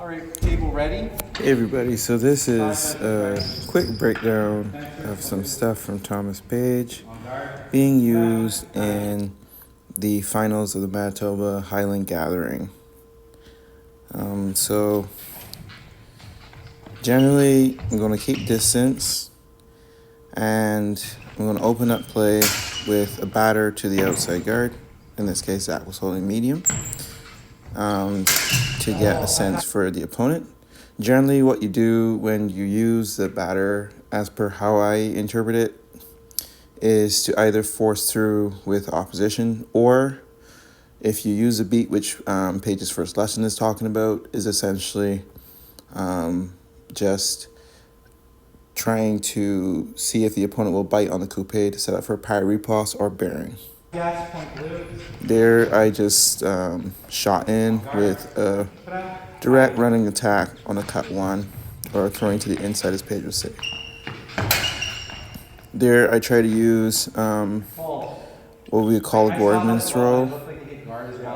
All right, table ready. Hey everybody, so this is a quick breakdown of some stuff from Thomas Page being used in the finals of the Manitoba Highland Gathering. So generally I'm going to keep distance and I'm going to open up play with a batter to the outside guard. In this case, Zach was holding medium to get a sense for the opponent. Generally, what you do when you use the batter, as per how I interpret it, is to either force through with opposition, or if you use a beat, which Page's first lesson is talking about, is essentially just trying to see if the opponent will bite on the coupe to set up for a parry riposte or bearing. There, I just shot in with a direct running attack on a cut one, or throwing to the inside, as Page would say. There, I try to use what we call a Gordon's throw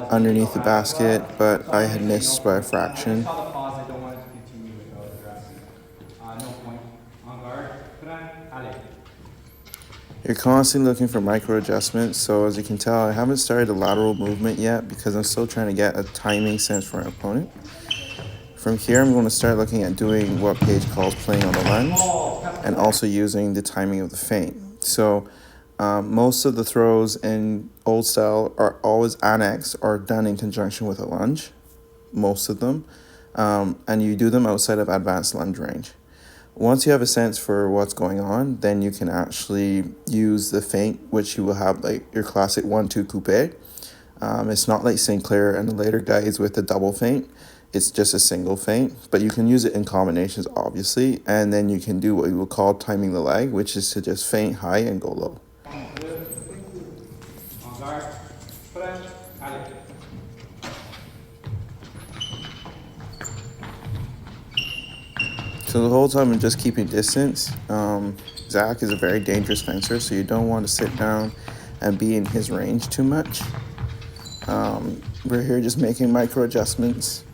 underneath the basket, but I had missed by a fraction. You're constantly looking for micro adjustments, so as you can tell, I haven't started a lateral movement yet because I'm still trying to get a timing sense for an opponent. From here, I'm going to start looking at doing what Page calls playing on the lunge, and also using the timing of the feint. So most of the throws in old style are always annexed or done in conjunction with a lunge, most of them, and you do them outside of advanced lunge range. Once you have a sense for what's going on, then you can actually use the feint, which you will have like your classic 1-2 coupe. It's not like Sinclair and the later guys with the double feint. It's just a single feint, but you can use it in combinations, obviously, and then you can do what we would call timing the leg, which is to just feint high and go low. So the whole time I'm just keeping distance. Zach is a very dangerous fencer, so you don't want to sit down and be in his range too much. We're here just making micro adjustments,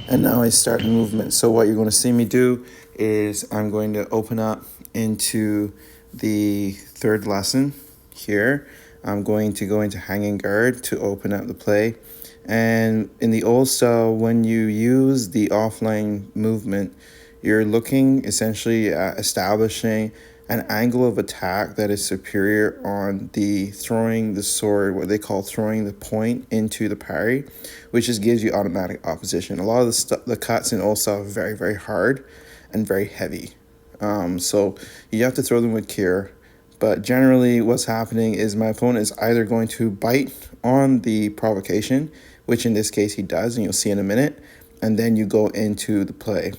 and now I start the movement. So what you're going to see me do is I'm going to open up into the third lesson here. I'm going to go into hanging guard to open up the play. And in the old style, when you use the offline movement, you're looking essentially at establishing an angle of attack that is superior on the throwing the sword, what they call throwing the point into the parry, which just gives you automatic opposition. A lot of the cuts in old style are very, very hard and very heavy. So you have to throw them with care. But generally what's happening is my opponent is either going to bite on the provocation, which in this case he does, and you'll see in a minute, and then you go into the play.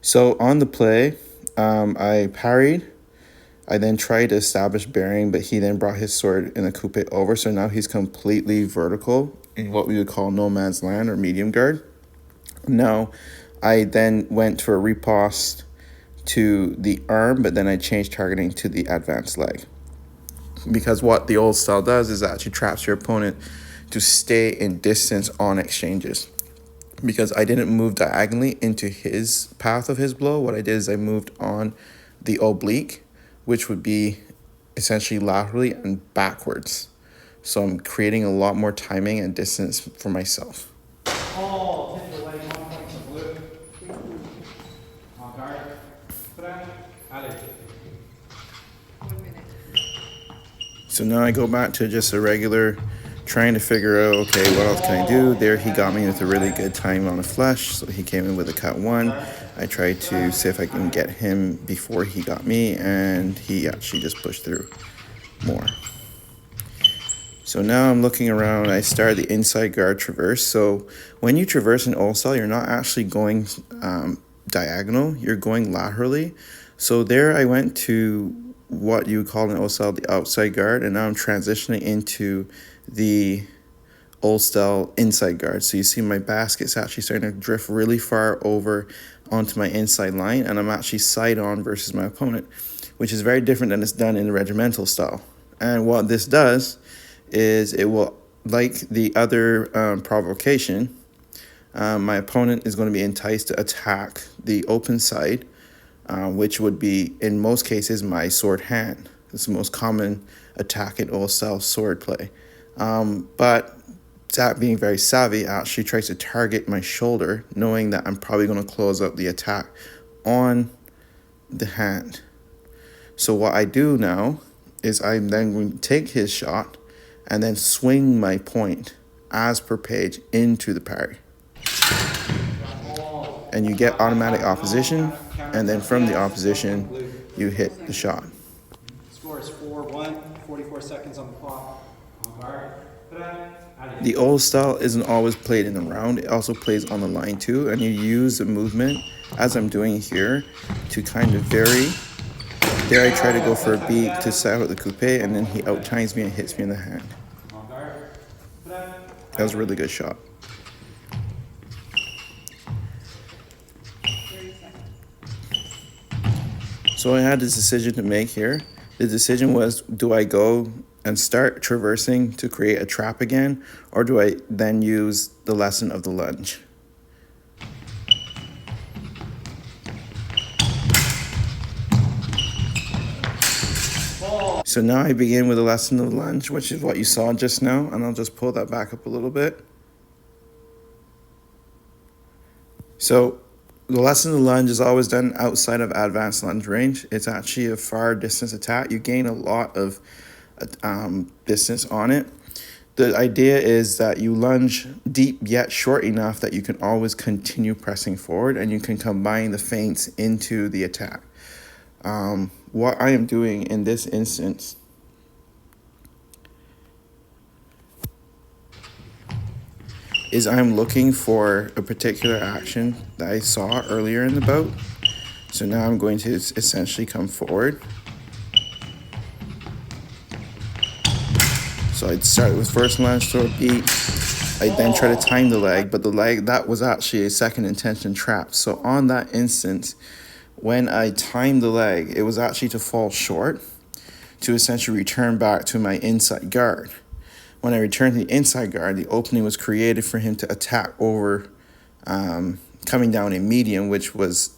So on the play, I parried. I then tried to establish bearing, but he then brought his sword in a coupe over. So now he's completely vertical in what we would call no man's land or medium guard. Now, I then went to a riposte to the arm, but then I changed targeting to the advanced leg. Because what the old style does is actually traps your opponent to stay in distance on exchanges. Because I didn't move diagonally into his path of his blow, what I did is I moved on the oblique, which would be essentially laterally and backwards. So I'm creating a lot more timing and distance for myself. So now I go back to just a regular trying to figure out, okay, what else can I do? There he got me with a really good time on a flush, so he came in with a cut one. I tried to see if I can get him before he got me, and he actually just pushed through more. So now I'm looking around, I started the inside guard traverse. So when you traverse an old style, you're not actually going diagonal, you're going laterally. So there I went to what you would call in old style the outside guard, and now I'm transitioning into the old style inside guard. So you see my basket's actually starting to drift really far over onto my inside line, and I'm actually side on versus my opponent, which is very different than it's done in the regimental style. And what this does is it will, like the other provocation, my opponent is going to be enticed to attack the open side, which would be, in most cases, my sword hand. It's the most common attack in OSL sword play. But Zach, being very savvy, actually tries to target my shoulder, knowing that I'm probably going to close out the attack on the hand. So what I do now is I'm then going to take his shot and then swing my point as per page into the parry. And you get automatic opposition, and then from the opposition, you hit the shot. Score is 4-1, 44 seconds on the clock. On guard. The old style isn't always played in the round, it also plays on the line too, and you use the movement, as I'm doing here, to kind of vary. There I try to go for a beat to set out the coupe, and then he out-times me and hits me in the hand. That was a really good shot. So I had this decision to make here. The decision was, do I go and start traversing to create a trap again, or do I then use the lesson of the lunge? So now I begin with a lesson of the lunge, which is what you saw just now, and I'll just pull that back up a little bit. So the lesson of the lunge is always done outside of advanced lunge range. It's actually a far distance attack. You gain a lot of distance on it. The idea is that you lunge deep yet short enough that you can always continue pressing forward, and you can combine the feints into the attack. What I am doing in this instance is I'm looking for a particular action that I saw earlier in the bout. So now I'm going to essentially come forward. So I'd start with first lunge, throw a beat. I then try to time the leg, but the leg, that was actually a second intention trap. So on that instance, when I timed the leg, it was actually to fall short to essentially return back to my inside guard. When I returned to the inside guard, the opening was created for him to attack over, coming down in medium, which was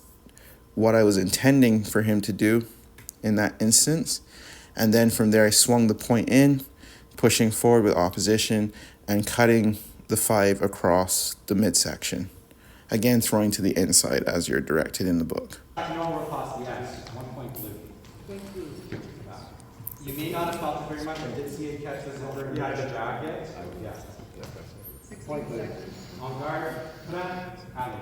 what I was intending for him to do in that instance. And then from there, I swung the point in, pushing forward with opposition and cutting the 5 across the midsection. Again, throwing to the inside as you're directed in the book. No riposte, yes. 1 point blue. Thank you. You may not have felt it very much. I did see it catch this over in the jacket. Yes. 6 point blue. On guard. Alley.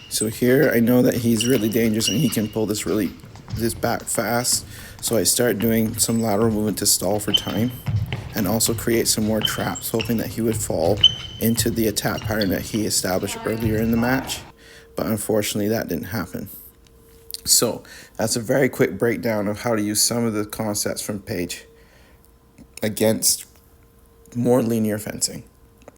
So here I know that he's really dangerous and he can pull this back fast. So I start doing some lateral movement to stall for time and also create some more traps, hoping that he would fall into the attack pattern that he established earlier in the match. But unfortunately that didn't happen. So that's a very quick breakdown of how to use some of the concepts from Page against more linear fencing.